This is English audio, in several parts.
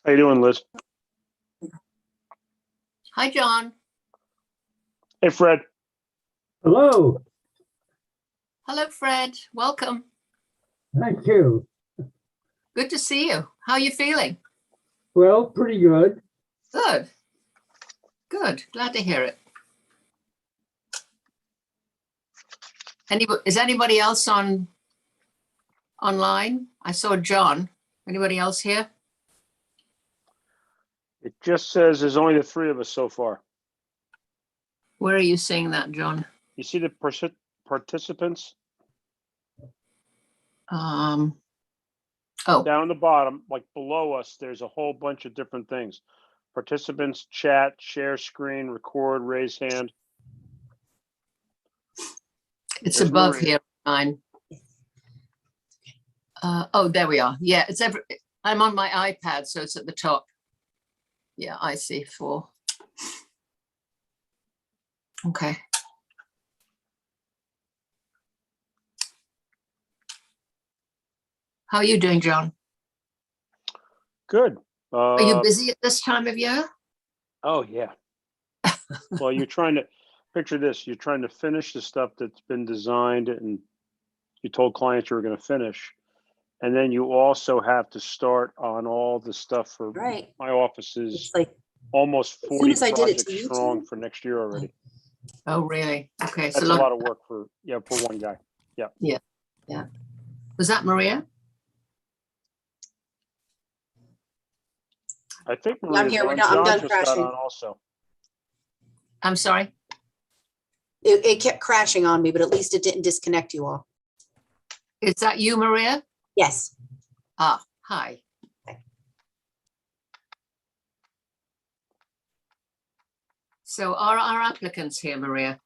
How you doing, Liz? Hi, John. Hey, Fred. Hello, Hello, Fred. Welcome. thank you. Good to see you. How are you feeling? Well, pretty good. Good. Good. Glad to hear it. Is anybody else online? I saw John. Anybody else here? It just says there's only the three of us so far. Where are you seeing that, John? You see the participants Oh, down the bottom, like below us, there's a whole bunch of different things. Participants, chat, share screen, record, raise hand. it's There's above Maria. here. Mine. Oh, there we are. Yeah, I'm on my iPad, so it's at the top. Yeah, I see 4. Okay. How are you doing, John? Good. Are you busy at this time of year? Oh, yeah. Well, you're trying to picture this. You're trying to finish the stuff that's been designed and you told clients you were going to finish. And then you also have to start on all the stuff for Right. my office is It's like, almost as 40 soon as I did it to projects you strong two- for next year already. Oh, really? Okay. That's a lot of work for one guy. Was that Maria? I think I'm Maria's here. on. No, I'm John done just got crashing. on also. I'm sorry. it kept crashing on me, but at least it didn't disconnect you all. Is that you, Maria? Yes. Ah, hi. So are our applicants here, Maria?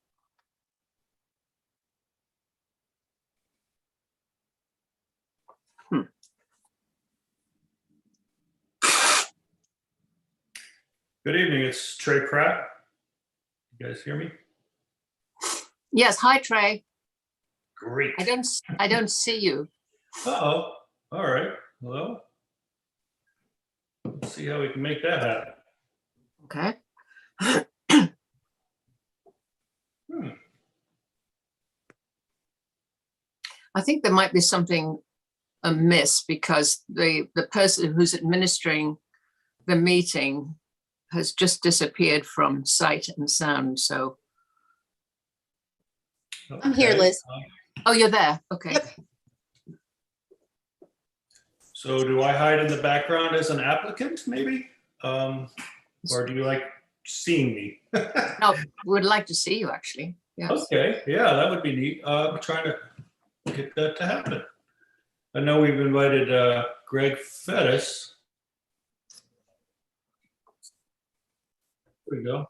Good evening, it's Trey Pratt. You guys hear me? Yes. Hi, Trey. Great. I don't see you. Uh-oh, all right, hello. Let's see how we can make that happen. Okay. I think there might be something amiss because the person who's administering the meeting has just disappeared from sight and sound. So, I'm here, Okay. Liz. oh, you're there. Okay. Yep. So do I hide in the background as an applicant, maybe? Or do you like seeing me? No, would like to see you actually. Yes. Okay, yeah, that would be neat. I'm trying to get that to happen. I know we've invited Greg Fettis. There we go.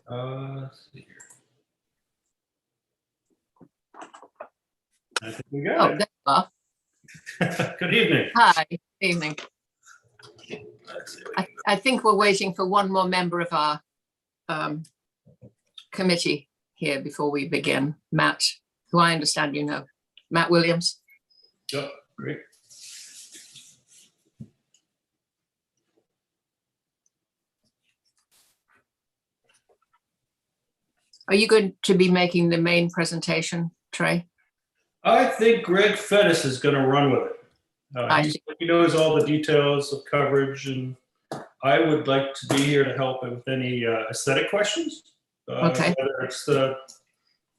Let's see here. I think we got Oh, it. there you are. Good evening. Hi. Evening. Let's see. I think we're waiting for one more member of our committee here before we begin. Matt, who I understand you know. Matt Williams. Yep, great. Are you going to be making the main presentation, Trey? I think Greg Fettis is going to run with it. I see. He knows all the details of coverage, and I would like to be here to help with any aesthetic questions. Okay. Whether it's the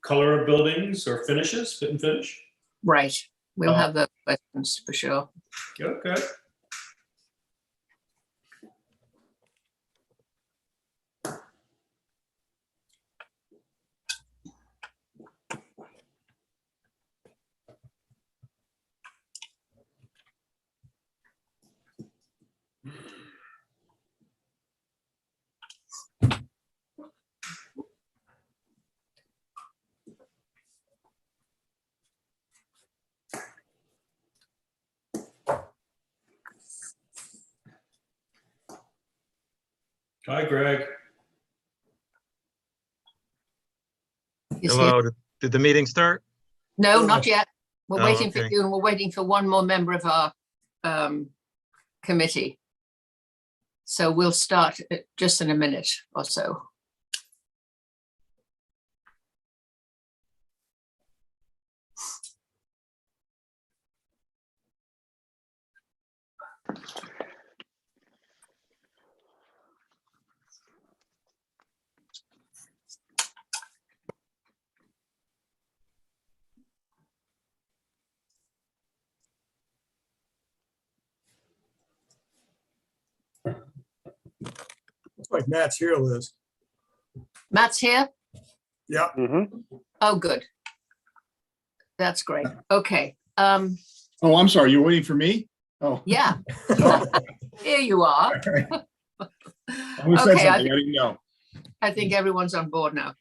color of buildings or finishes, fit and finish. Right. We'll have the questions for sure. Okay. Hi, Greg. Is he- Hello, did the meeting start? No, not yet. We're Oh, waiting for okay. you, and we're waiting for one more member of our committee. So we'll start just in a minute or so. Looks like Matt's here, Liz. Matt's here? Yeah. Mm-hmm. Oh, good. That's great. Okay. Oh, I'm sorry. You're waiting for me? Oh. Yeah, here you are. Who said Okay, something? I didn't know. I think everyone's on board now.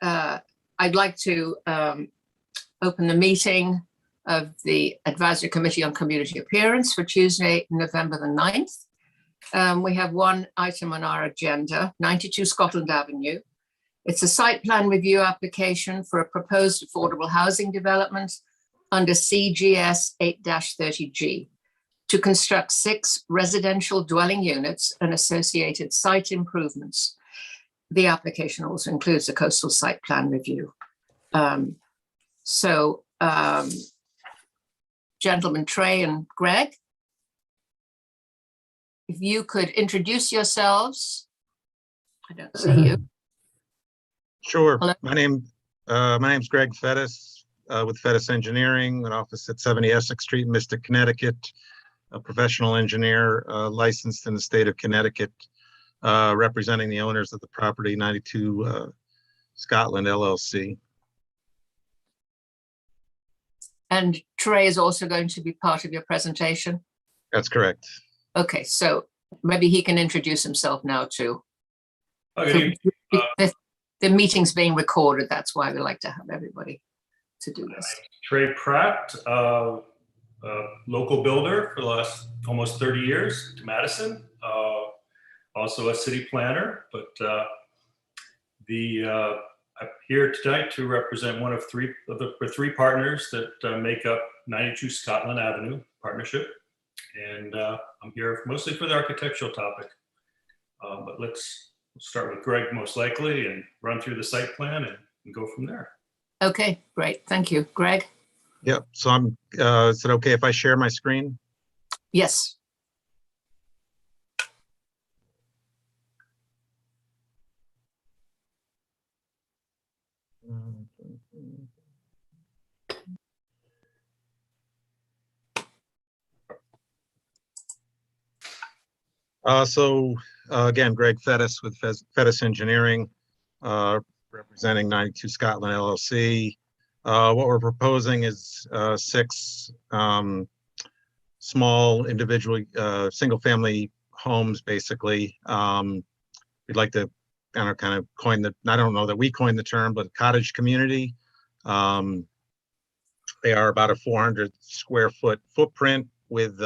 I'd like to open the meeting of the Advisory Committee on Community Appearance for Tuesday, November the 9th. We have one item on our agenda, 92 Scotland Avenue. It's a site plan review application for a proposed affordable housing development under CGS 8-30G to construct 6 residential dwelling units and associated site improvements. The application also includes a coastal site plan review. Gentlemen Trey and Greg, if you could introduce yourselves. I don't see you. Sure. Hello. My name's Greg Fettis with Fettis Engineering, an office at 70 Essex Street, Mystic, Connecticut. A professional engineer licensed in the state of Connecticut, representing the owners of the property, 92 Scotland LLC. And Trey is also going to be part of your presentation. That's correct. Okay, so maybe he can introduce himself now too. Okay, The meeting's being recorded. That's why we like to have everybody to do this. Trey Pratt, local builder for the last almost 30 years to Madison, also a city planner, but I'm here tonight to represent one of three partners that make up 92 Scotland Avenue Partnership. And I'm here mostly for the architectural topic. But let's start with Greg most likely and run through the site plan and go from there. Okay, great. Thank you. Greg? Yep. So I'm, is it okay if I share my screen? Yes. Again, Greg Fettis with Fettis Engineering, representing 92 Scotland LLC. What we're proposing is 6 small individual single-family homes, basically. We'd like to kind of coin the, I don't know that we coined the term, but cottage community. They are about a 400 square foot footprint with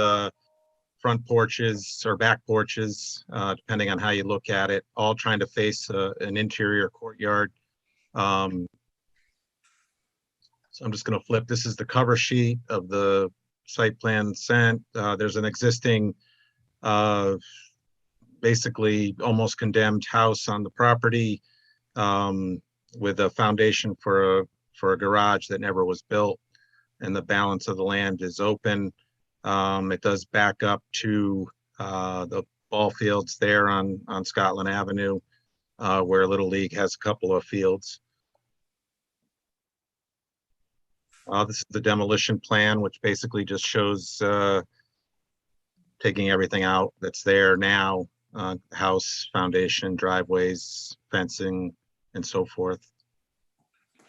front porches or back porches, depending on how you look at it, all trying to face an interior courtyard. So I'm just going to flip. This is the cover sheet of the site plan sent. There's an existing, basically almost condemned house on the property with a foundation for a garage that never was built, and the balance of the land is open. It does back up to the ball fields there on Scotland Avenue, where Little League has a couple of fields. This is the demolition plan, which basically just shows taking everything out that's there now, house, foundation, driveways, fencing, and so forth.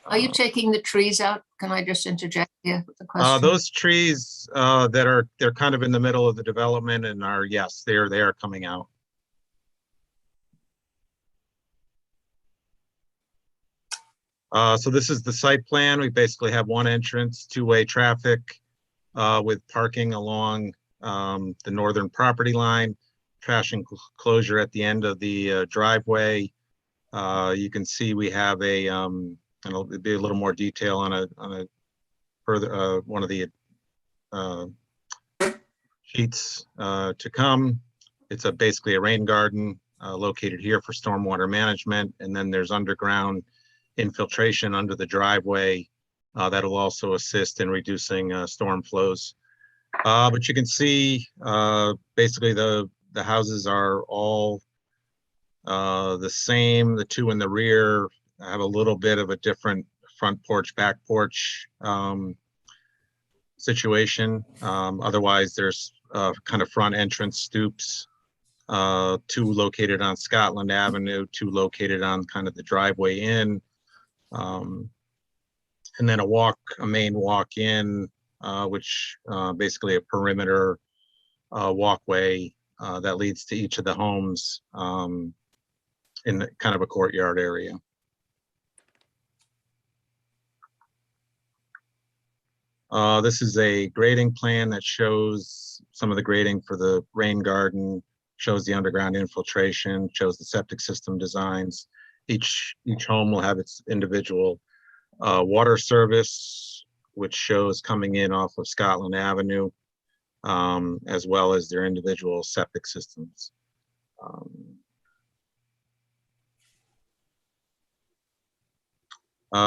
Are you taking the trees out? Can I just interject here with a question? Those trees they're kind of in the middle of the development and are, yes, they are coming out. So this is the site plan. We basically have one entrance, 2-way traffic with parking along the northern property line, trash enclosure at the end of the driveway. You can see we have a, and it'll be a little more detail on a further, one of the sheets to come. It's basically a rain garden located here for stormwater management. And then there's underground infiltration under the driveway that'll also assist in reducing storm flows. But you can see basically the houses are all the same. The two in the rear have a little bit of a different front porch, back porch situation. Otherwise, there's kind of front entrance stoops, two located on Scotland Avenue, two located on kind of the driveway in, and then a main walk in, which basically a perimeter walkway that leads to each of the homes in kind of a courtyard area. This is a grading plan that shows some of the grading for the rain garden, shows the underground infiltration, shows the septic system designs. Each home will have its individual water service, which shows coming in off of Scotland Avenue, as well as their individual septic systems.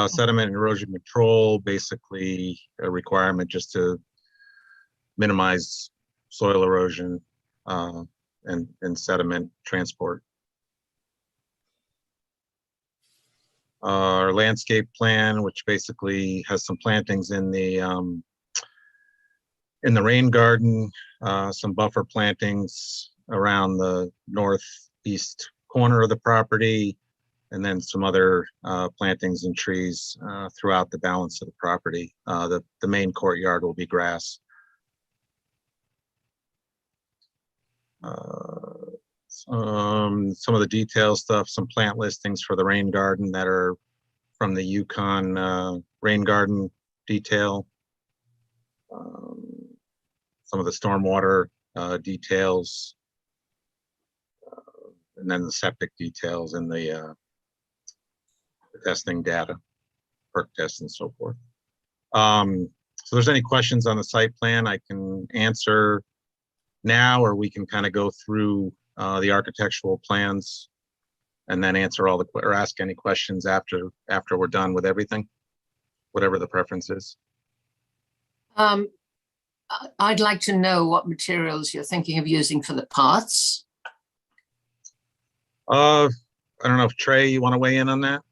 Sediment and erosion control, basically a requirement just to minimize soil erosion and sediment transport. Our landscape plan, which basically has some plantings in the rain garden, some buffer plantings around the northeast corner of the property, and then some other plantings and trees throughout the balance of the property. The main courtyard will be grass. Some of the detail stuff, some plant listings for the rain garden that are from the Yukon rain garden detail. Some of the stormwater details, and then the septic details and the testing data, perk tests and so forth. So if there's any questions on the site plan, I can answer now, or we can kind of go through the architectural plans and then answer all the, or ask any questions after we're done with everything, whatever the preference is. I'd like to know what materials you're thinking of using for the paths. I don't know if Trey, you want to weigh in on that?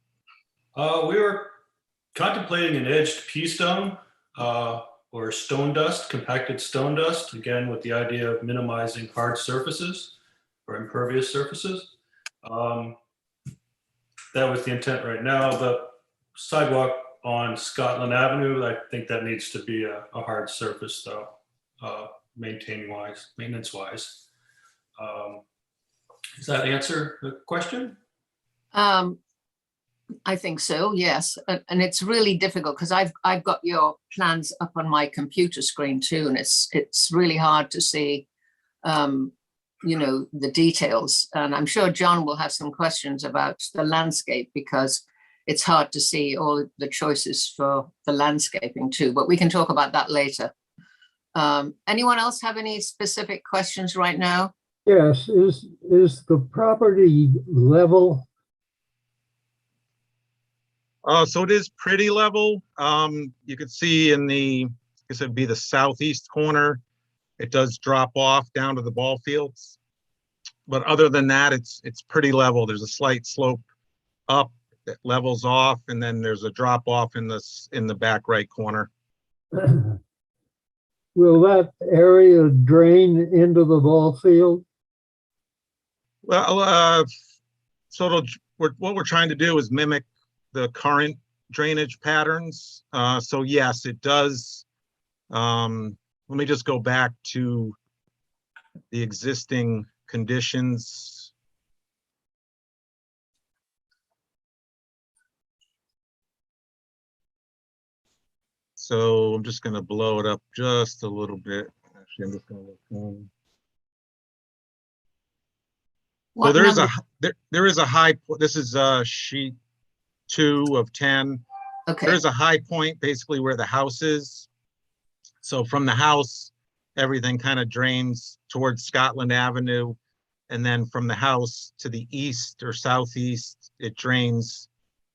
We were contemplating an edged pea stone or stone dust, compacted stone dust, again, with the idea of minimizing hard surfaces or impervious surfaces. That was the intent right now. The sidewalk on Scotland Avenue, I think that needs to be a hard surface though, maintenance wise. Does that answer the question? I think so, yes. And it's really difficult because I've got your plans up on my computer screen too, and it's really hard to see, the details. And I'm sure John will have some questions about the landscape because it's hard to see all the choices for the landscaping too, but we can talk about that later. Anyone else have any specific questions right now? Yes, is the property level? So it is pretty level. You could see in the, I guess it'd be the southeast corner, it does drop off down to the ball fields. But other than that, it's pretty level. There's a slight slope up that levels off, and then there's a drop off in the back right corner. Will that area drain into the ball field? Well, what we're trying to do is mimic the current drainage patterns. So yes, it does. Let me just go back to the existing conditions. So I'm just going to blow it up just a little bit. Actually, I'm just going to look. So there is a high. This is sheet 2 of 10. Okay, There's a high point basically where the house is. So from the house, everything kind of drains towards Scotland Avenue. And then from the house to the east or southeast, it drains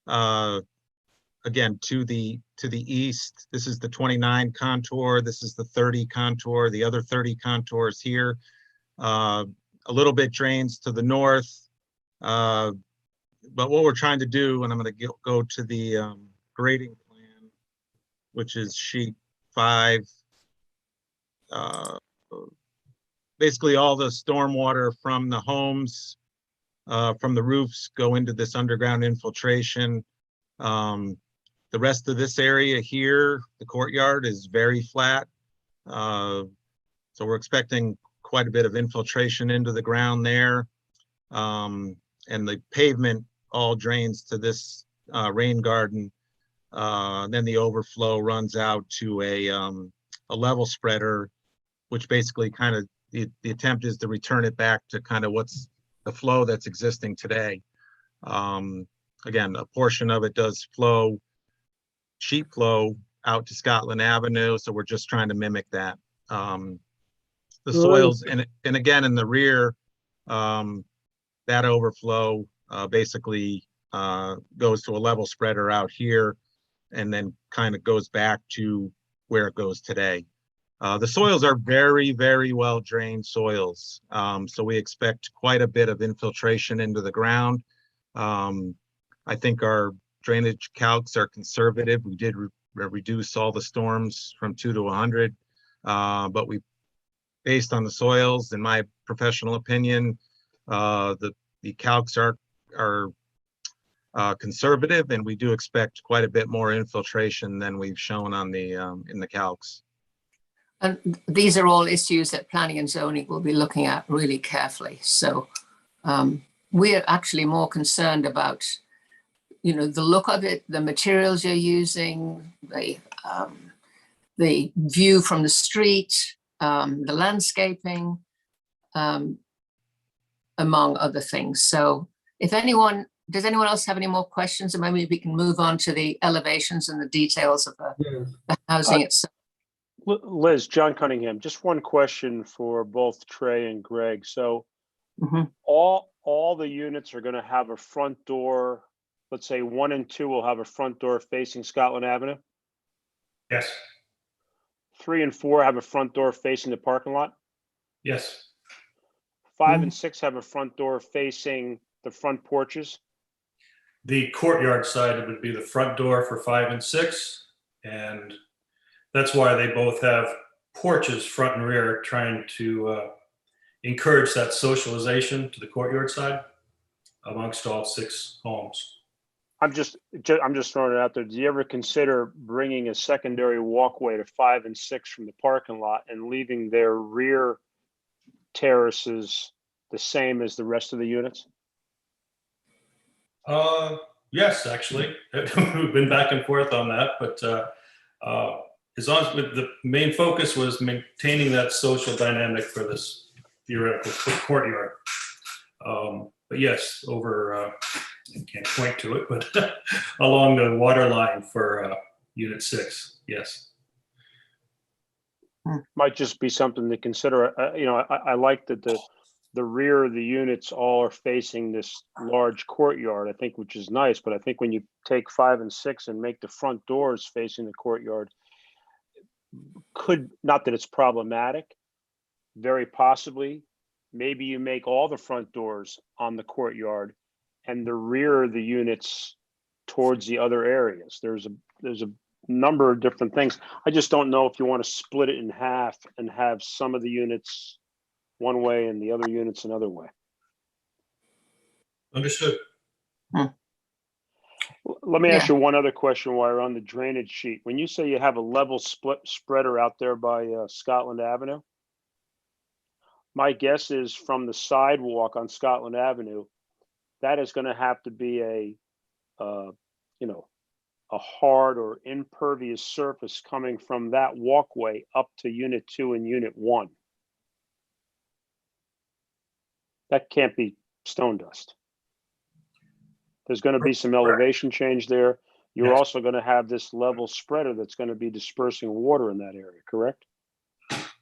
again to the east. This is the 29 contour. This is the 30 contour. The other 30 contours here. A little bit drains to the north. But what we're trying to do, and I'm going to go to the grading plan, which is sheet 5. Basically, all the stormwater from the homes, from the roofs, go into this underground infiltration. The rest of this area here, the courtyard, is very flat. So we're expecting quite a bit of infiltration into the ground there. And the pavement all drains to this rain garden. Then the overflow runs out to a level spreader, which basically kind of the attempt is to return it back to kind of what's the flow that's existing today. Again, a portion of it does flow, sheet flow out to Scotland Avenue. So we're just trying to mimic that. The soils, and again, in the rear, that overflow basically goes to a level spreader out here and then kind of goes back to where it goes today. The soils are very, very well drained soils. So we expect quite a bit of infiltration into the ground. I think our drainage calcs are conservative. We did reduce all the storms from 2 to 100, but we, based on the soils, in my professional opinion, the calcs are conservative, and we do expect quite a bit more infiltration than we've shown on the in the calcs. and these are all issues that planning and zoning will be looking at really carefully. So we're actually more concerned about, you know, the look of it, the materials you're using, the view from the street, the landscaping, among other things. So if anyone, does anyone else have any more questions? And maybe we can move on to the elevations and the details of the housing itself. Liz, John Cunningham, just one question for both Trey and Greg. So Mhm. all the units are going to have a front door. Let's say 1 and 2 will have a front door facing Scotland Avenue. Yes, 3 and 4 have a front door facing the parking lot. yes, 5 and 6 have a front door facing the front porches. the courtyard side would be the front door for 5 and 6, and that's why they both have porches front and rear, trying to encourage that socialization to the courtyard side amongst all 6 homes. I'm just throwing it out there. Do you ever consider bringing a secondary walkway to 5 and 6 from the parking lot and leaving their rear terraces the same as the rest of the units? Yes, actually, we've been back and forth on that, but as long as the main focus was maintaining that social dynamic for this theoretical courtyard. But yes, over, I can't point to it, but along the water line for Unit 6, yes. Might just be something to consider. You know, I like that the rear of the units all are facing this large courtyard, I think, which is nice. But I think when you take 5 and 6 and make the front doors facing the courtyard, not that it's problematic, very possibly, maybe you make all the front doors on the courtyard and the rear of the units towards the other areas. There's a number of different things. I just don't know if you want to split it in half and have some of the units one way and the other units another way. Understood. Let me ask you one other question while you're on the drainage sheet. When you say you have a level spreader out there by Scotland Avenue, my guess is from the sidewalk on Scotland Avenue, that is going to have to be a hard or impervious surface coming from that walkway up to Unit 2 and Unit 1. That can't be stone dust. There's going to be some elevation change there. You're Yes. also going to have this level spreader that's going to be dispersing water in that area, correct?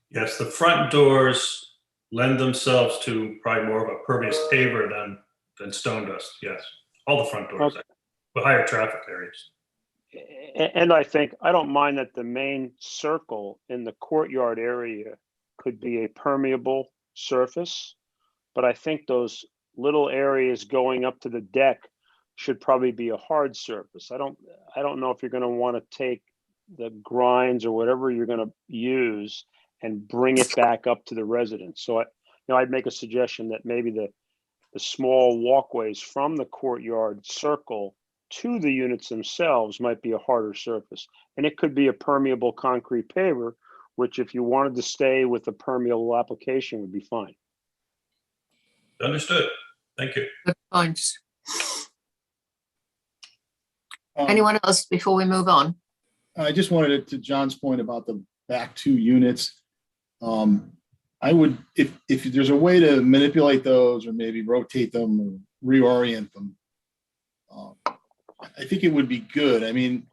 Yes, the front doors lend themselves to probably more of a pervious paver than stone dust, yes. All the front doors, Okay. the higher traffic areas. And I think, I don't mind that the main circle in the courtyard area could be a permeable surface, but I think those little areas going up to the deck should probably be a hard surface. I don't know if you're going to want to take the grinds or whatever you're going to use and bring it back up to the residence. So I'd make a suggestion that maybe the small walkways from the courtyard circle to the units themselves might be a harder surface. And it could be a permeable concrete paver, which if you wanted to stay with the permeable application would be fine. Understood. Thank you. Good points. Um, Anyone else before we move on? I just wanted to John's point about the back two units. I would, if there's a way to manipulate those or maybe rotate them or reorient them, I think it would be good. I mean,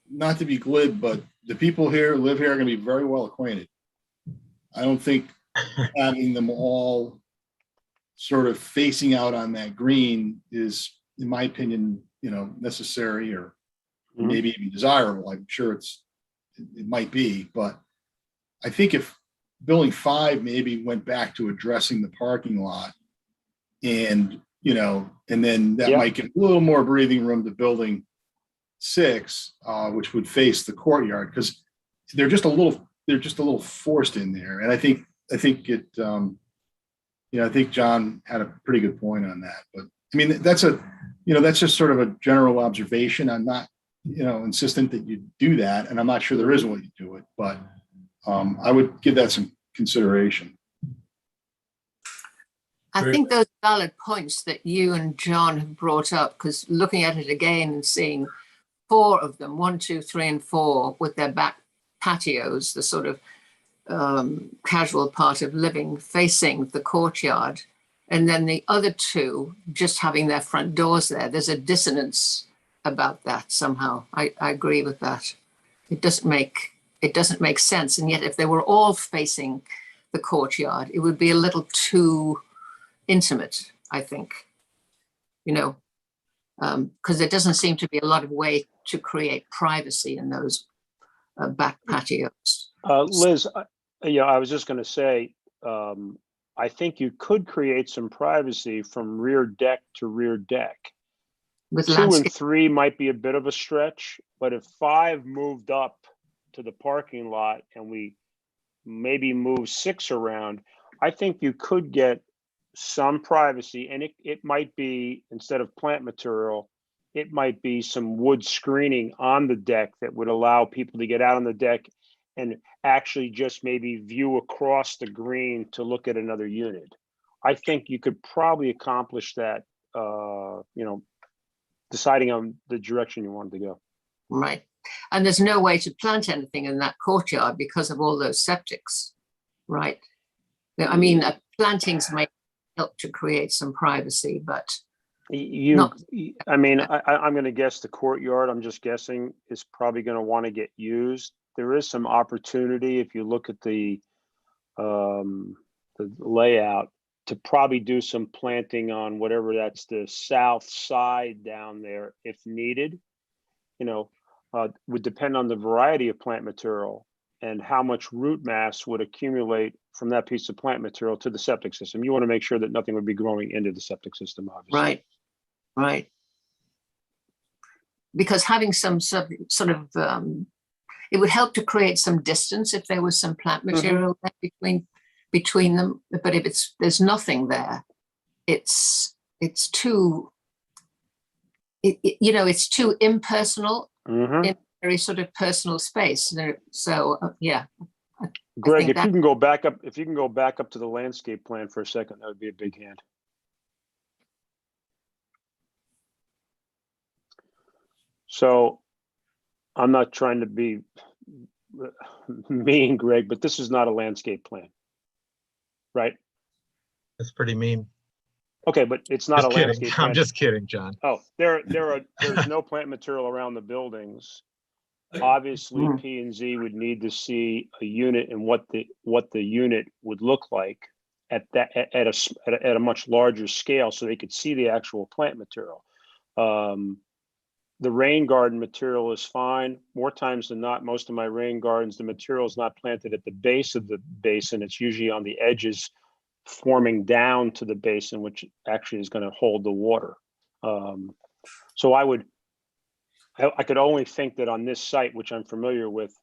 not to be glib, but the people here live here are going to be very well acquainted. I don't think having them all sort of facing out on that green is, in my opinion, necessary or maybe even desirable. I'm sure it might be, but I think if building 5 maybe went back to addressing the parking lot and then that might give a little more breathing room to building 6, which would face the courtyard, because they're just a little forced in there. And I think it, I think John had a pretty good point on that. But I mean, that's just sort of a general observation. I'm not, insistent that you do that, and I'm not sure there is a way to do it, but I would give that some consideration. I think those valid points that you and John have brought up, because looking at it again and seeing 4 of them, 1, 2, 3, and 4, with their back patios, the sort of casual part of living facing the courtyard, and then the other 2 just having their front doors there. There's a dissonance about that somehow. I agree with that. It doesn't make sense. And yet if they were all facing the courtyard, it would be a little too intimate, I think, because there doesn't seem to be a lot of way to create privacy in those back patios. Liz, I was just going to say, I think you could create some privacy from rear deck to rear deck. With 2 landscape. and 3 might be a bit of a stretch, but if 5 moved up to the parking lot and we maybe move 6 around, I think you could get some privacy. And it might be, instead of plant material, it might be some wood screening on the deck that would allow people to get out on the deck and actually just maybe view across the green to look at another unit. I think you could probably accomplish that, deciding on the direction you wanted to go. Right. And there's no way to plant anything in that courtyard because of all those septics, right? I mean, plantings might help to create some privacy, but I'm going to guess the courtyard, I'm just guessing, is probably going to want to get used. There is some opportunity, if you look at the layout, to probably do some planting on whatever that's the south side down there if needed. Would depend on the variety of plant material and how much root mass would accumulate from that piece of plant material to the septic system. You want to make sure that nothing would be growing into the septic system, obviously. Right. Because having some sort of, it would help to create some distance if there was some plant material there between them. But if there's nothing there, it's too, it's too impersonal in a very sort of personal space. So yeah. Greg, if you can go back up to the landscape plan for a second, that would be a big hand. So I'm not trying to be mean, Greg, but this is not a landscape plan, right? That's pretty mean. Okay, but it's not a Just kidding. landscape I'm plan. just kidding, John. Oh, there's no plant material around the buildings. Obviously, Mm. P and Z would need to see a unit and what the unit would look like at a much larger scale, so they could see the actual plant material. The rain garden material is fine. More times than not, most of my rain gardens, the material is not planted at the base of the basin. It's usually on the edges, forming down to the basin, which actually is going to hold the water. So I could only think that on this site, which I'm familiar with,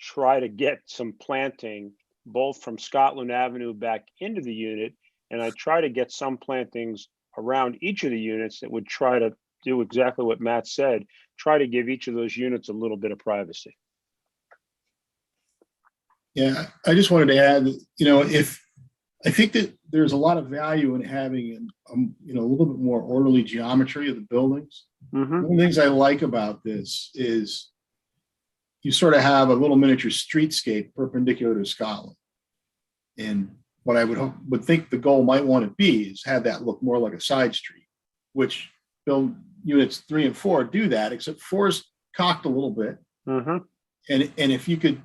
try to get some planting both from Scotland Avenue back into the unit, and I try to get some plantings around each of the units that would try to do exactly what Matt said, try to give each of those units a little bit of privacy. Yeah, I just wanted to add, if I think that there's a lot of value in having, a little bit more orderly geometry of the buildings. Mm-hmm. One of the things I like about this is you sort of have a little miniature streetscape perpendicular to Scotland. And what I would think the goal might want to be is have that look more like a side street, which build units 3 and 4 do that, except 4 is cocked a little bit. Mm-hmm. And if you could,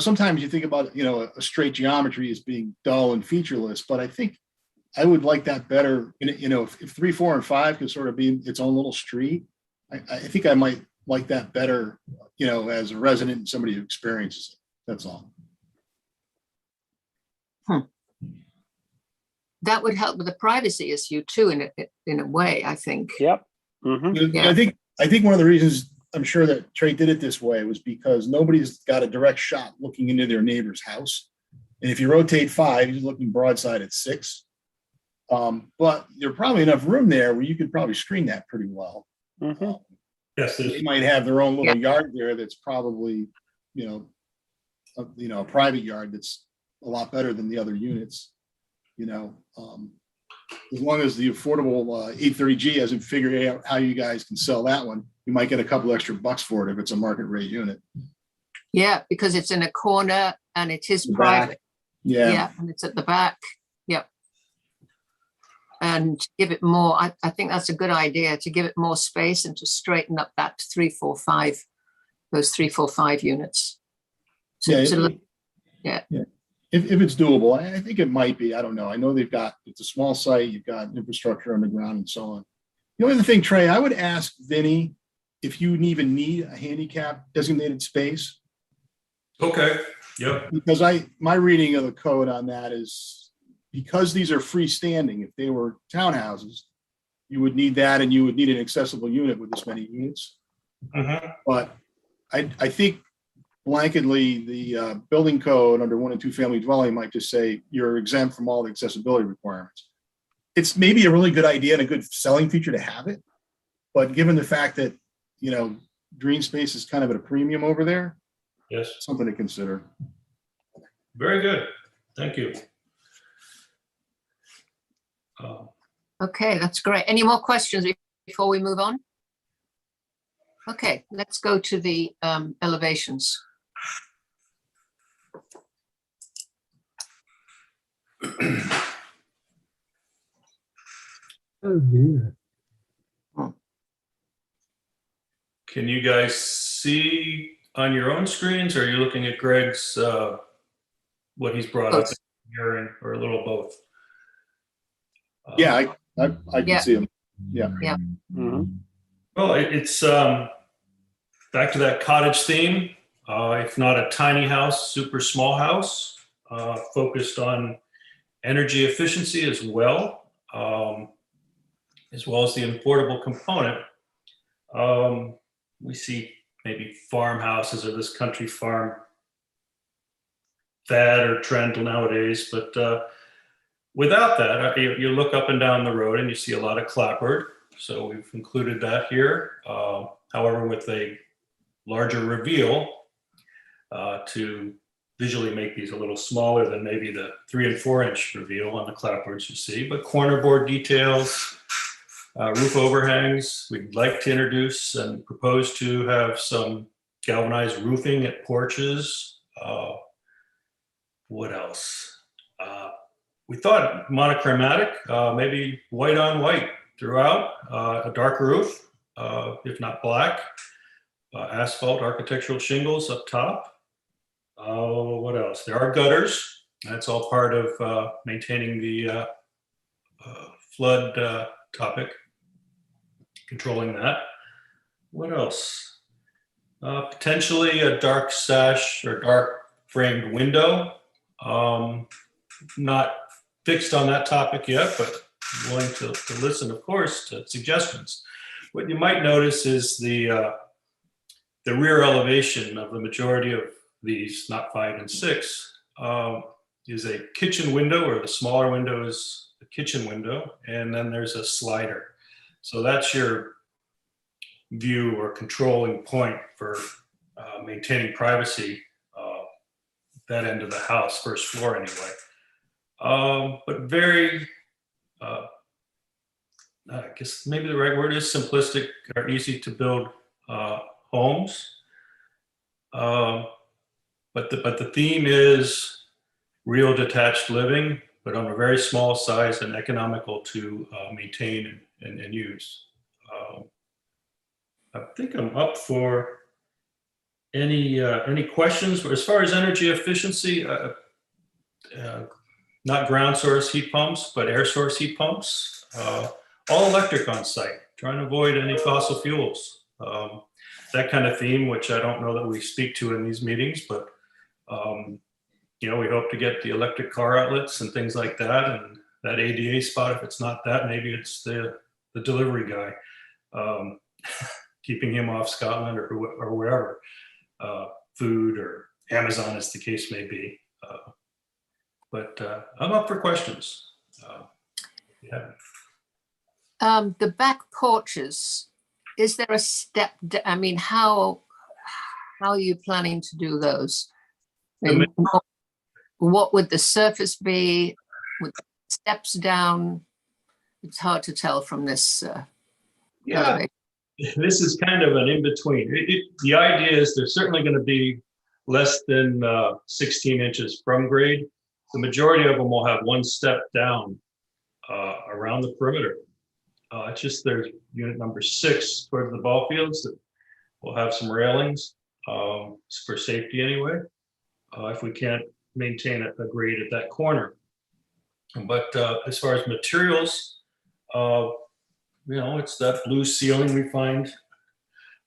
sometimes you think about, a straight geometry as being dull and featureless, but I think I would like that better. If 3, 4, and 5 could sort of be its own little street, I think I might like that better, as a resident and somebody who experiences it. That's all. That would help with the privacy issue too, in a way, I think. Yep. Mm-hmm. Yeah. I think one of the reasons I'm sure that Trey did it this way was because nobody's got a direct shot looking into their neighbor's house. And if you rotate 5, you're looking broadside at 6. But there's probably enough room there where you could probably screen that pretty well. Mm-hmm. Yes, They might have their own little yard there that's probably, a private yard that's a lot better than the other units. As long as the affordable 830G hasn't figured out how you guys can sell that one, you might get a couple extra bucks for it if it's a market rate unit. Yeah, because it's in a corner and it is The back. private. Yeah. Yeah, and it's at the back. Yep. And give it more, I think that's a good idea, to give it more space and to straighten up that 3, 4, 5, those 3, 4, 5 units. Yeah. If it's doable, I think it might be. I don't know. I know it's a small site, you've got infrastructure underground and so on. The only other thing, Trey, I would ask Vinny if you even need a handicap designated space. Okay, yep. Because my reading of the code on that is because these are freestanding, if they were townhouses, you would need that and you would need an accessible unit with this many units. Mm-hmm. But I think blanketly, the building code under 1 and 2 family dwelling might just say you're exempt from all the accessibility requirements. It's maybe a really good idea and a good selling feature to have it. But given the fact that, green space is kind of at a premium over there, Yes, something to consider. very good. Thank you. Okay, that's great. Any more questions before we move on? Okay, let's go to the elevations. Oh dear. Can you guys see on your own screens, or are you looking at Greg's, what he's brought up here, or a little both? Yeah, I can Yeah. see them. Yeah. Mm-hmm. Well, it's back to that cottage theme. If not a tiny house, super small house, focused on energy efficiency as well as the importable component. We see maybe farmhouses or this country farm fad or trend nowadays, but without that, you look up and down the road and you see a lot of clapboard. So we've included that here. However, with a larger reveal to visually make these a little smaller than maybe the 3 and 4 inch reveal on the clapboards you see, but corner board details, roof overhangs. We'd like to introduce and propose to have some galvanized roofing at porches. What else? we thought monochromatic, maybe white on white throughout, a dark roof, if not black, asphalt architectural shingles up top. What else? There are gutters. That's all part of maintaining the flood topic, controlling that. What else? Potentially a dark sash or dark framed window. Not fixed on that topic yet, but willing to listen, of course, to suggestions. What you might notice is the rear elevation of the majority of these, not 5 and 6, is a kitchen window, or the smaller window is the kitchen window, and then there's a slider. So that's your view or controlling point for maintaining privacy, that end of the house, first floor anyway. But very, I guess maybe the right word is simplistic or easy to build homes. But the theme is real detached living, but on a very small size and economical to maintain and use. I think I'm up for any questions. As far as energy efficiency, not ground source heat pumps, but air source heat pumps, all electric on site, trying to avoid any fossil fuels. That kind of theme, which I don't know that we speak to in these meetings, but you know, we hope to get the electric car outlets and things like that, and that ADA spot. If it's not that, maybe it's the delivery guy, keeping him off Scotland or wherever, food or Amazon, as the case may be. But I'm up for questions. Yeah. The back porches, is there a step? I mean, how are you planning to do those? I mean, what would the surface be? With steps down? It's hard to tell from this. Yeah, this is kind of an in-between. The idea is there's certainly going to be less than 16 inches from grade. The majority of them will have one step down around the perimeter. It's just there's unit number 6 towards the ball fields that will have some railings for safety anyway, if we can't maintain a grade at that corner. But as far as materials, you know, it's that blue ceiling we find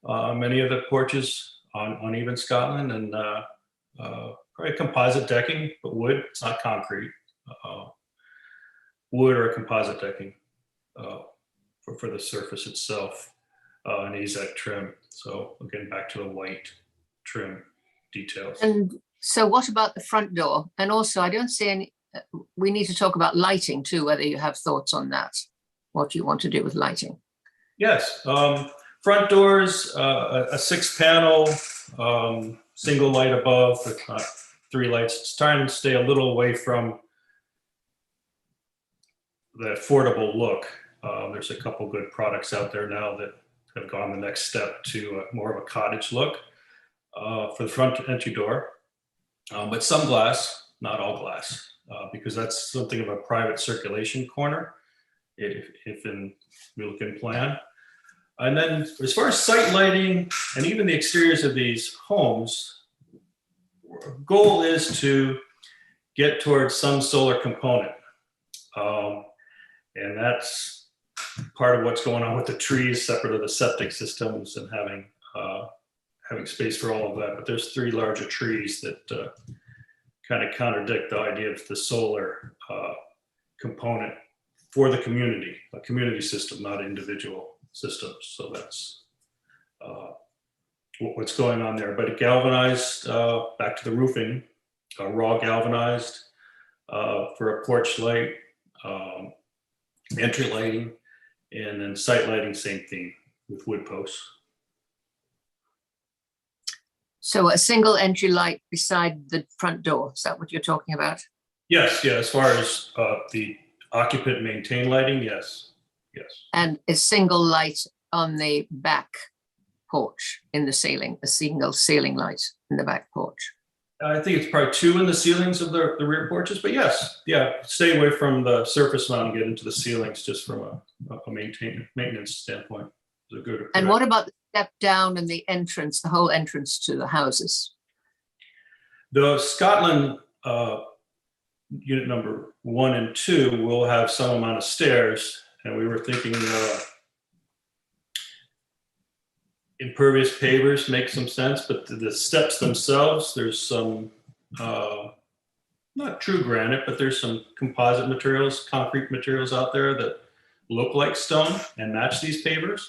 many of the porches on even Scotland, and probably composite decking, but wood. It's not concrete. Wood or composite decking for the surface itself, and AZEK trim. So again, back to the white trim details. And so what about the front door? And also, I don't see any, we need to talk about lighting too, whether you have thoughts on that. What you want to do with lighting? Yes, front doors, a 6-panel, single light above, but not 3 lights. It's trying to stay a little away from the affordable look. There's a couple good products out there now that have gone the next step to more of a cottage look for the front entry door. But some glass, not all glass, because that's something of a private circulation corner, if we look in plan. And then as far as site lighting and even the exteriors of these homes, goal is to get towards some solar component. And that's part of what's going on with the trees, separate of the septic systems and having space for all of that. But there's 3 larger trees that kind of contradict the idea of the solar component for the community, a community system, not individual systems. So that's what's going on there. But galvanized, back to the roofing, raw galvanized for a porch light, entry lighting, and then site lighting, same thing with wood posts. So a single entry light beside the front door, is that what you're talking about? Yes, yeah, as far as the occupant maintain lighting, yes, yes. And a single light on the back porch in the ceiling, a single ceiling light in the back porch. I think it's probably 2 in the ceilings of the rear porches, but yes, yeah, stay away from the surface mount and get into the ceilings just from a maintenance standpoint. It's a good. And what about the step down and the entrance, the whole entrance to the houses? The Scotland unit number 1 and 2 will have some amount of stairs, and we were thinking impervious pavers make some sense, but the steps themselves, there's some not true granite, but there's some composite materials, concrete materials out there that look like stone and match these pavers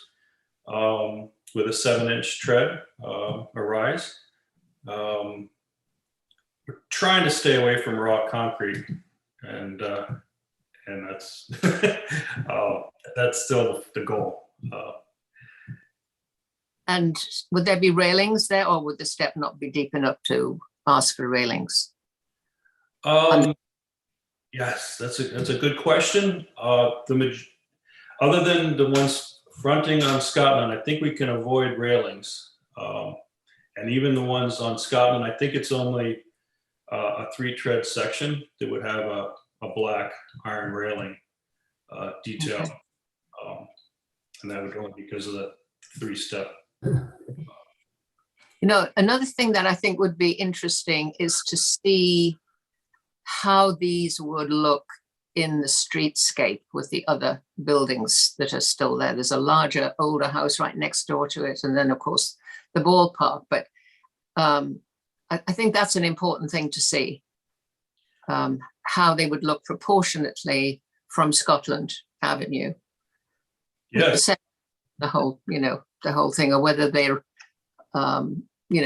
with a 7-inch tread or rise. We're trying to stay away from raw concrete, and that's that's still the goal. And would there be railings there, or would the step not be deep enough to ask for railings? Yes, that's a good question. Other than the ones fronting on Scotland, I think we can avoid railings. And even the ones on Scotland, I think it's only a 3-tread section that would have a black iron railing detail. Okay. And that would only be because of the 3-step. You know, another thing that I think would be interesting is to see how these would look in the streetscape with the other buildings that are still there. There's a larger, older house right next door to it. And then, of course, the ballpark. But I think that's an important thing to see, how they would look proportionately from Scotland Avenue. Yes. The whole, the whole thing, or whether they're,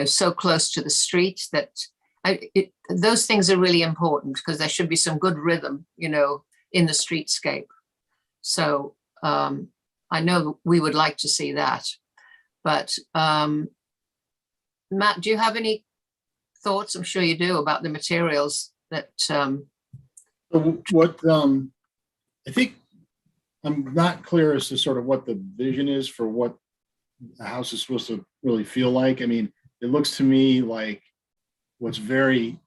so close to the street that those things are really important, because there should be some good rhythm, in the streetscape. So I know we would like to see that. But Matt, do you have any thoughts? I'm sure you do, about the materials that. What I think I'm not clear as to sort of what the vision is for what the house is supposed to really feel like. I mean, it looks to me like what's very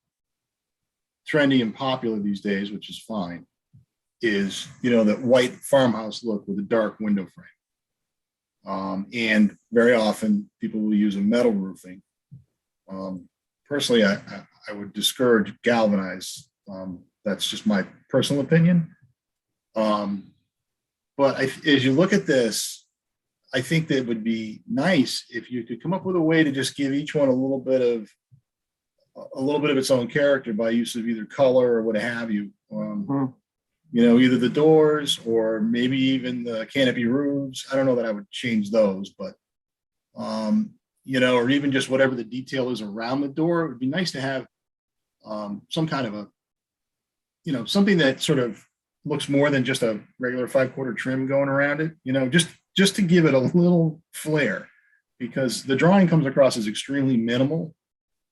trendy and popular these days, which is fine, is, that white farmhouse look with a dark window frame. And very often people will use a metal roofing. Personally, I would discourage galvanized. That's just my personal opinion. But as you look at this, I think that it would be nice if you could come up with a way to just give each one a little bit of its own character by use of either color or what have you. Either the doors or maybe even the canopy roofs. I don't know that I would change those, but or even just whatever the detail is around the door. It would be nice to have some kind of something that sort of looks more than just a regular 5/4 trim going around it, just to give it a little flair, because the drawing comes across as extremely minimal.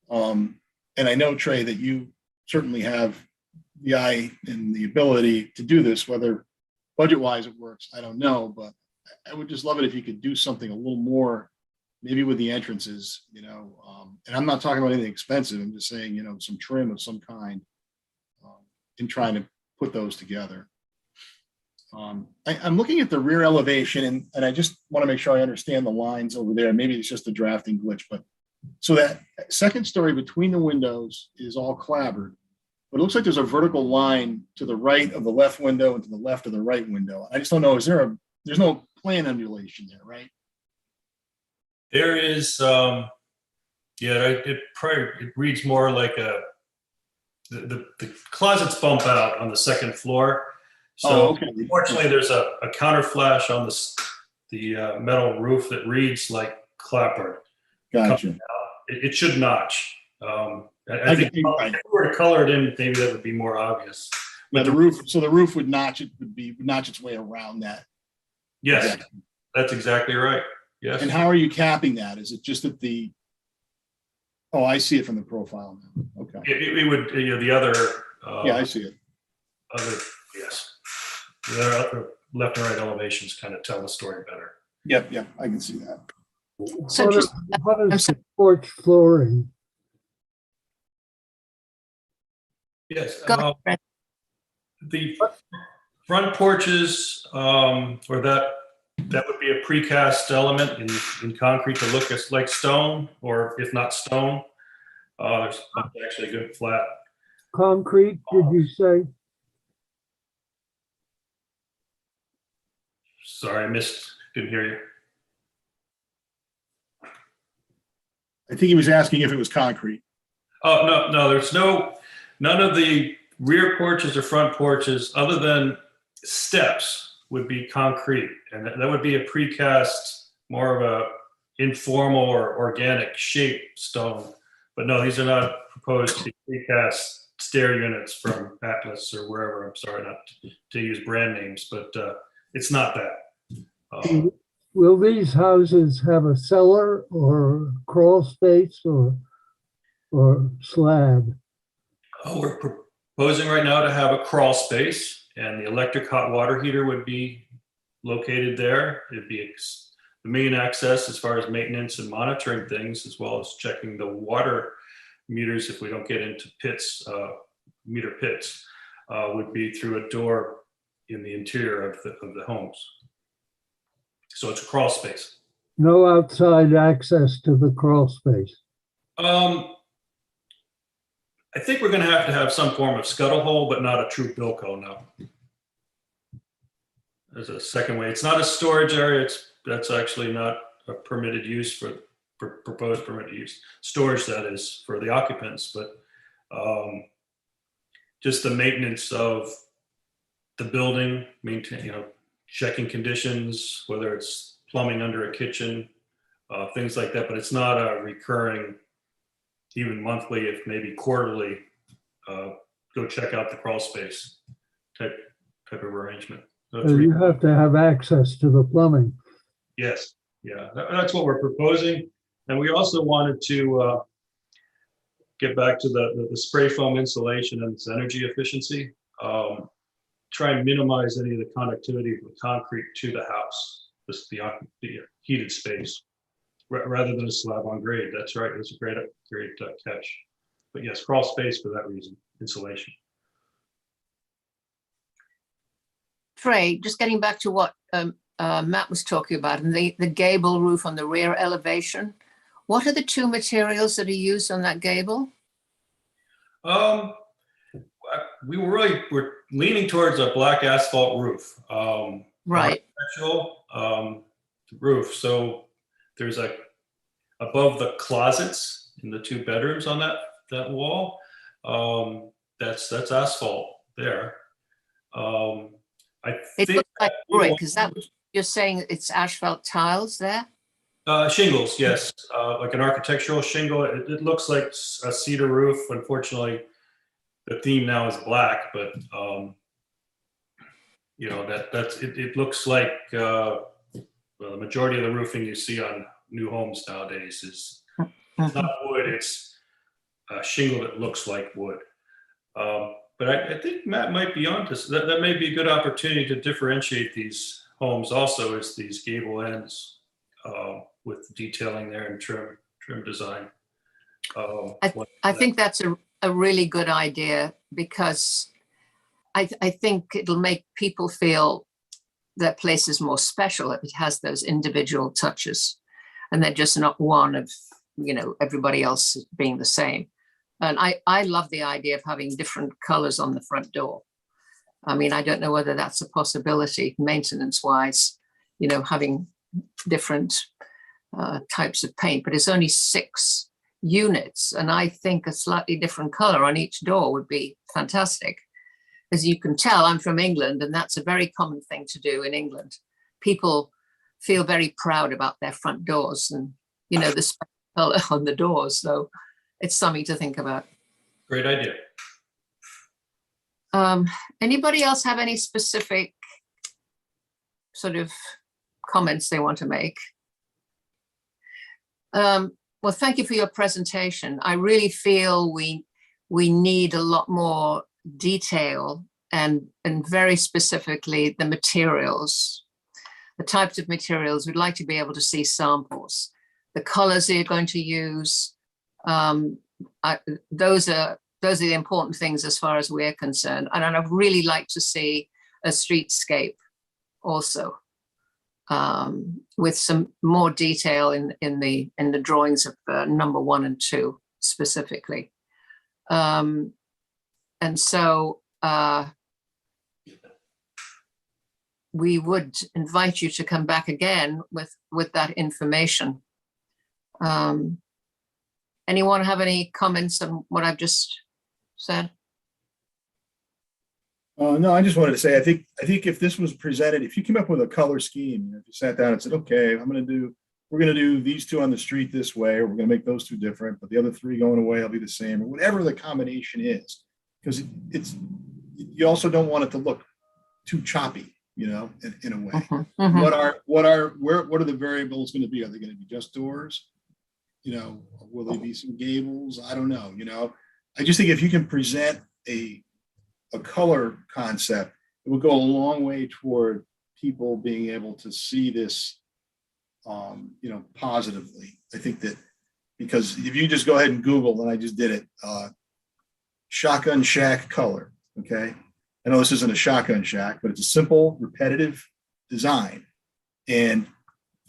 And I know, Trey, that you certainly have the eye and the ability to do this, whether budget-wise it works, I don't know, but I would just love it if you could do something a little more, maybe with the entrances, and I'm not talking about anything expensive. I'm just saying, some trim of some kind in trying to put those together. I'm looking at the rear elevation, and I just want to make sure I understand the lines over there. Maybe it's just a drafting glitch, but so that second story between the windows is all clapboard, but it looks like there's a vertical line to the right of the left window and to the left of the right window. I just don't know, there's no plan undulation there, right? There is, it reads more like the closets bump out on the second floor. So okay. Unfortunately, there's a counter flash on the metal roof that reads like clapboard. Gotcha. It should notch. I think if we were to color it in, maybe that would be more obvious. But the roof would notch its way around that. Yes, exactly. That's exactly right. Yes. And how are you capping that? Is it just at the? Oh, I see it from the profile now. Okay. It would, the other. Yeah, I see it. Yes. The other left and right elevations kind of tell the story better. Yep, I can see that. So What is the porch flooring? Yes. Go ahead, Fred. The front porches, or that would be a precast element in concrete to look as like stone, or if not stone, it's actually a good flat. Concrete, did you say? Sorry, didn't hear you. I think he was asking if it was concrete. Oh, no, there's none of the rear porches or front porches other than steps would be concrete. And that would be a precast, more of a informal or organic shaped stone. But no, these are not proposed to precast stair units from Atlas or wherever. I'm sorry not to use brand names, but it's not that. Will these houses have a cellar or crawl space or slab? Oh, we're proposing right now to have a crawl space, and the electric hot water heater would be located there. It'd be the main access as far as maintenance and monitoring things, as well as checking the water meters if we don't get into pits, meter pits, would be through a door in the interior of the homes. So it's a crawl space. No outside access to the crawl space. I think we're going to have some form of scuttle hole, but not a true bilco, no. There's a second way. It's not a storage area. That's actually not a permitted use for proposed permitted use. Storage, that is, for the occupants, but just the maintenance of the building, checking conditions, whether it's plumbing under a kitchen, things like that. But it's not a recurring, even monthly, if maybe quarterly, go check out the crawl space type of arrangement. So You have to have access to the plumbing. yes, yeah, that's what we're proposing. And we also wanted to get back to the spray foam insulation and its energy efficiency. Try and minimize any of the conductivity of the concrete to the house, the heated space, rather than a slab on grade. That's right. It's a great catch. But yes, crawl space for that reason, insulation. Trey, just getting back to what Matt was talking about, and the gable roof on the rear elevation. What are the two materials that are used on that gable? We're leaning towards a black asphalt roof. Right. Roof. So there's above the closets in the two bedrooms on that wall. That's asphalt there. It looks like brick. Is that what you're saying? It's asphalt tiles there? Shingles, yes. Like an architectural shingle. It looks like a cedar roof. Unfortunately, the theme now is black, but it looks like the majority of the roofing you see on new homes nowadays is not wood. It's a shingle that looks like wood. But I think Matt might be onto that. That may be a good opportunity to differentiate these homes also as these gable ends with detailing there and trim design. I think that's a really good idea, because I think it'll make people feel their place is more special if it has those individual touches, and they're just not one of everybody else being the same. And I love the idea of having different colors on the front door. I mean, I don't know whether that's a possibility maintenance wise, having different types of paint, but it's only 6 units. And I think a slightly different color on each door would be fantastic. As you can tell, I'm from England, and that's a very common thing to do in England. People feel very proud about their front doors and, the special color on the doors. So it's something to think about. Great idea. Anybody else have any specific sort of comments they want to make? Well, thank you for your presentation. I really feel we need a lot more detail and very specifically the materials, the types of materials. We'd like to be able to see samples, the colors they're going to use. Those are those are the important things as far as we're concerned. And I'd really like to see a streetscape also, with some more detail in the drawings of number 1 and 2 specifically. And so we would invite you to come back again with that information. Anyone have any comments on what I've just said? No, I just wanted to say, I think if this was presented, if you came up with a color scheme, if you sat down and said, okay, we're going to do these 2 on the street this way, or we're going to make those 2 different, but the other 3 going away will be the same, or whatever the combination is, because you also don't want it to look too choppy, in a way. Mhm. What are the variables going to be? Are they going to be just doors? Will they be some gables? I don't know. I just think if you can present a color concept, it will go a long way toward people being able to see this, positively. I think that because if you just go ahead and Google, and I just did it, shotgun shack color. Okay. I know this isn't a shotgun shack, but it's a simple, repetitive design. And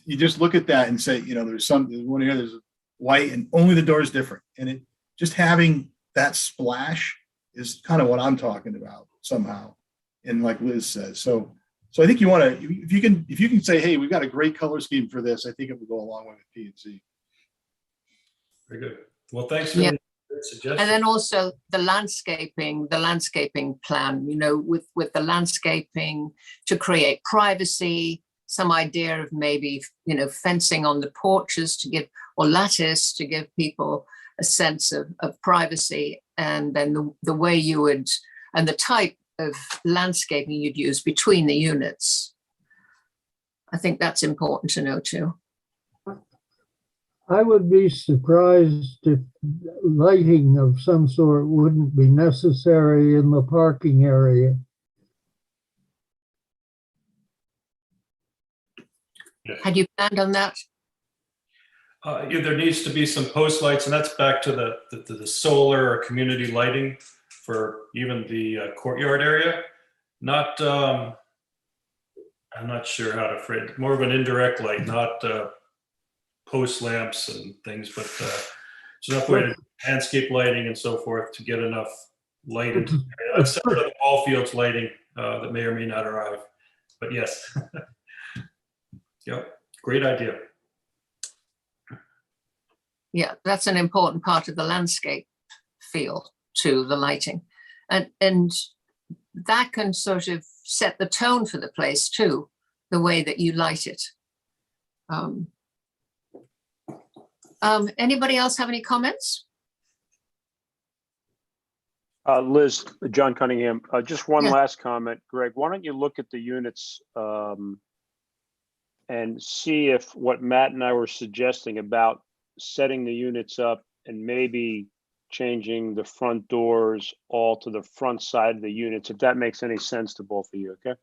you just look at that and say, there's one here, there's white and only the door is different. And it just having that splash is kind of what I'm talking about somehow. And like Liz says, so I think you want to, if you can say, hey, we've got a great color scheme for this, I think it would go a long way with P&Z. Very good. Well, thanks for Yeah. the suggestion. And then also the landscaping plan, with the landscaping to create privacy, some idea of maybe, fencing on the porches or lattice to give people a sense of privacy, and then the way you would, and the type of landscaping you'd use between the units. I think that's important to know too. I would be surprised if lighting of some sort wouldn't be necessary in the parking area. Had you planned on that? Yeah, there needs to be some post lights, and that's back to the solar or community lighting for even the courtyard area. Not, I'm not sure how to phrase it. More of an indirect light, not post lamps and things, but it's enough way to landscape lighting and so forth to get enough light into the area. That's separate of the ball fields lighting that may or may not arrive. But yes, yep, great idea. Yeah, that's an important part of the landscape feel to the lighting. And that can sort of set the tone for the place too, the way that you light it. Anybody else have any comments? Liz, John Cunningham, just one Yeah. last comment. Greg, why don't you look at the units and see if what Matt and I were suggesting about setting the units up and maybe changing the front doors all to the front side of the units, if that makes any sense to both of you, okay?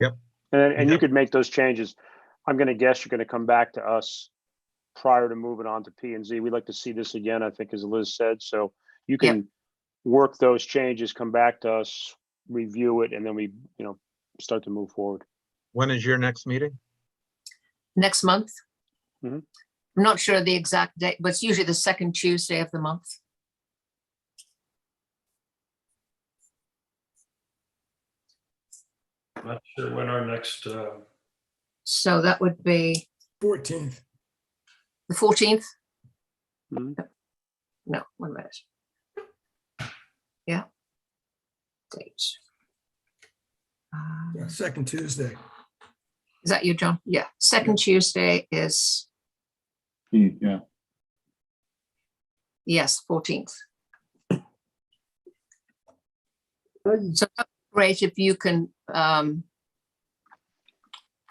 Yep. And you Yep. could make those changes. I'm going to guess you're going to come back to us prior to moving on to P&Z. We'd like to see this again, I think, as Liz said. So you can work those changes, come back to us, review it, and then we, start to move forward. When is your next meeting? Next month? Mhm. I'm not sure the exact date, but it's usually the second Tuesday of the month. Not sure when our next, So that would be 14th. the 14th? Mhm. No, 1 minute. Yeah. Date. Yeah, second Tuesday. Is that you, John? Yeah, second Tuesday is, Yeah. yes, 14th. I- So that's great if you can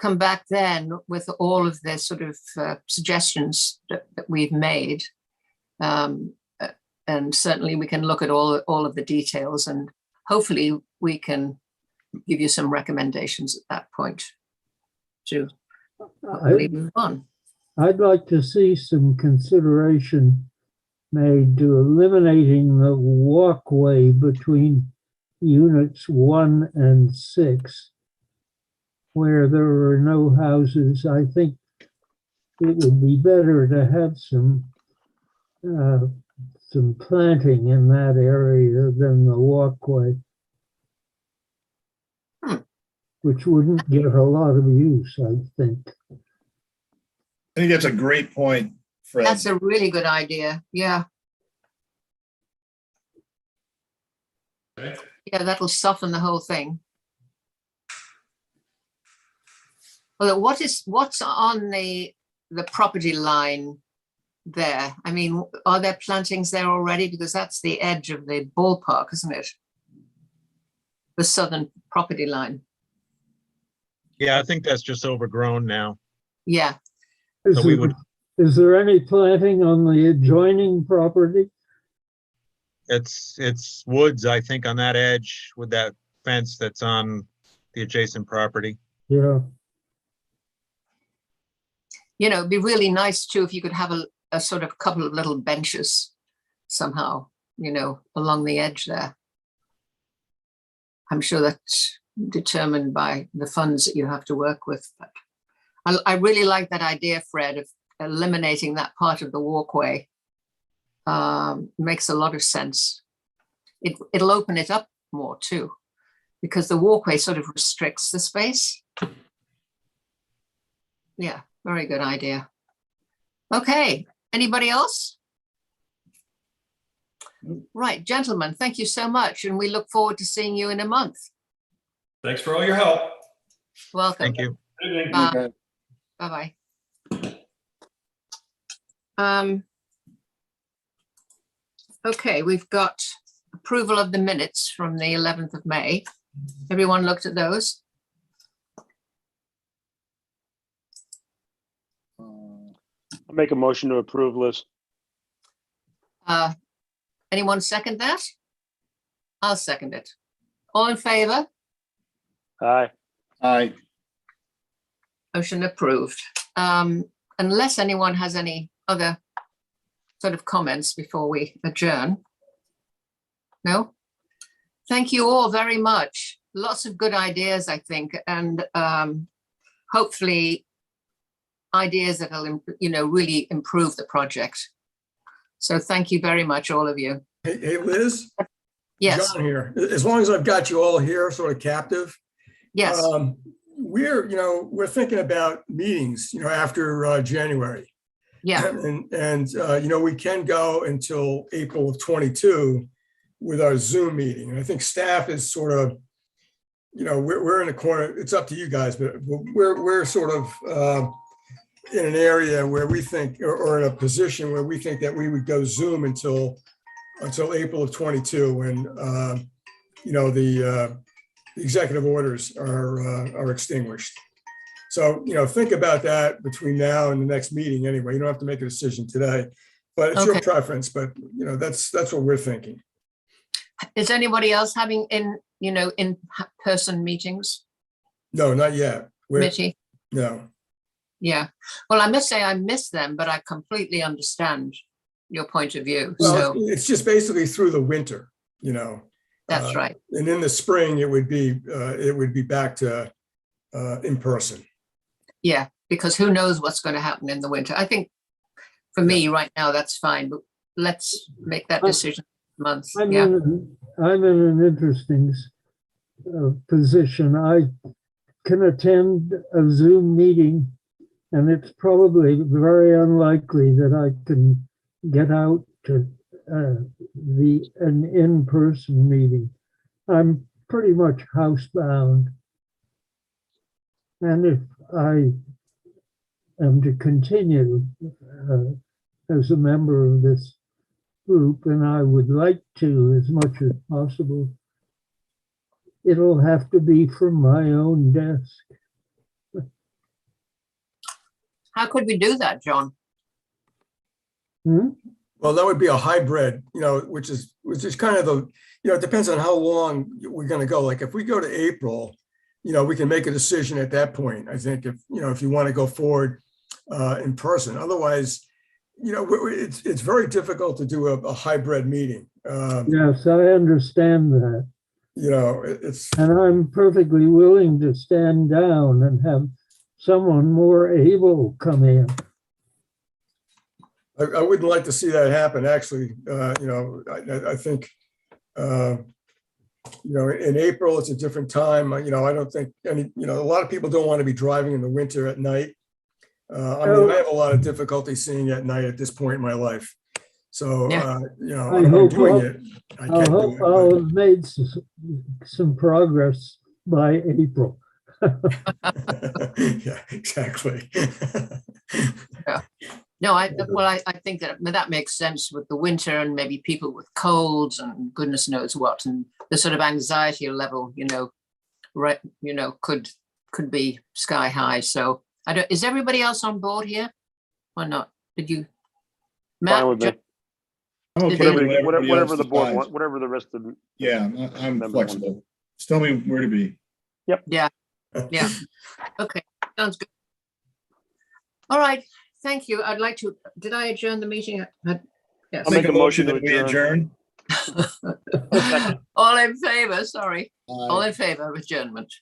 come back then with all of the sort of suggestions that we've made. And certainly we can look at all of the details, and hopefully we can give you some recommendations at that point to hopefully move on. I'd like to see some consideration made to eliminating the walkway between units 1 and 6, where there are no houses. I think it would be better to have some planting in that area than the walkway, which wouldn't get a lot of use, I think. I think that's a great point, Fred. That's a really good idea. Yeah. Okay. Yeah, that'll soften the whole thing. Well, what's on the property line there? I mean, are there plantings there already? Because that's the edge of the ballpark, isn't it? The southern property line. Yeah, I think that's just overgrown now. Yeah. So we would, Is there any planting on the adjoining property? it's woods, I think, on that edge with that fence that's on the adjacent property. Yeah, You know, it'd be really nice too if you could have a sort of couple of little benches somehow, you know, along the edge there. I'm sure that's determined by the funds that you have to work with. But I really like that idea, Fred, of eliminating that part of the walkway. Makes a lot of sense. It'll open it up more too, because the walkway sort of restricts the space. Yeah, very good idea. Okay, anybody else? Right, gentlemen, thank you so much, and we look forward to seeing you in a month. Thanks for all your help. Welcome. Thank you. Good evening. Bye. Bye-bye. Okay, we've got approval of the minutes from the 11th of May. Everyone looked at those? I'll make a motion to approve, Liz. Anyone second that? I'll second it. All in favor? Aye. Aye. Motion approved. Unless anyone has any other sort of comments before we adjourn. No? Thank you all very much. Lots of good ideas, I think, and hopefully ideas that will, you know, really improve the project. So thank you very much, all of you. Hey, Liz? Yes, John here. As long as I've got you all here, sort of captive. yes, We're thinking about meetings, after January. yeah, And we can go until April of 22 with our Zoom meeting. And I think staff is sort of, we're in a corner. It's up to you guys, but we're sort of in an area where we think, or in a position where we think that we would go Zoom until April of 22, when the executive orders are extinguished. So, think about that between now and the next meeting anyway. You don't have to make a decision today, but it's your Okay. preference. But, that's what we're thinking. Is anybody else having in-person meetings, No, not yet. Mitty? No. Yeah, well, I must say I miss them, but I completely understand your point of view, Well, so it's just basically through the winter, that's right. And in the spring, it would be back to in person. Yeah, because who knows what's going to happen in the winter. I think for me right now, that's fine, but let's make that decision months. I'm Yeah, in an interesting position. I can attend a Zoom meeting, and it's probably very unlikely that I can get out to an in-person meeting. I'm pretty much housebound. And if I am to continue as a member of this group, and I would like to as much as possible, it'll have to be from my own desk. how could we do that, John? Well, that would be a hybrid, which is kind of it depends on how long we're going to go. Like if we go to April, we can make a decision at that point. I think if you want to go forward in person. Otherwise, it's very difficult to do a hybrid meeting. Yes, I understand that. It's, And I'm perfectly willing to stand down and have someone more able come in. I wouldn't like to see that happen, actually. I think, in April, it's a different time. I don't think a lot of people don't want to be driving in the winter at night. I have a lot of difficulty seeing at night at this point in my life. So, Yeah. I'm not doing it. I I can't do hope it, I'll but- have made some progress by April. Yeah, exactly. No, I think that makes sense with the winter and maybe people with colds and goodness knows what, and the sort of anxiety level, could be sky high. So is everybody else on board here or not? Did you? Matt, Fine with me. I'm okay Whatever- with everybody Whatever else the board decides. wants, whatever the rest of the Yeah, I'm Members want to flexible. Just tell me where to be. Yeah. Okay, sounds good. All right, thank you. I'd like to, did I adjourn the meeting? Yes. I'll make a motion to that we adjourn. Second. All in favor, sorry. All Uh, in favor of adjournment.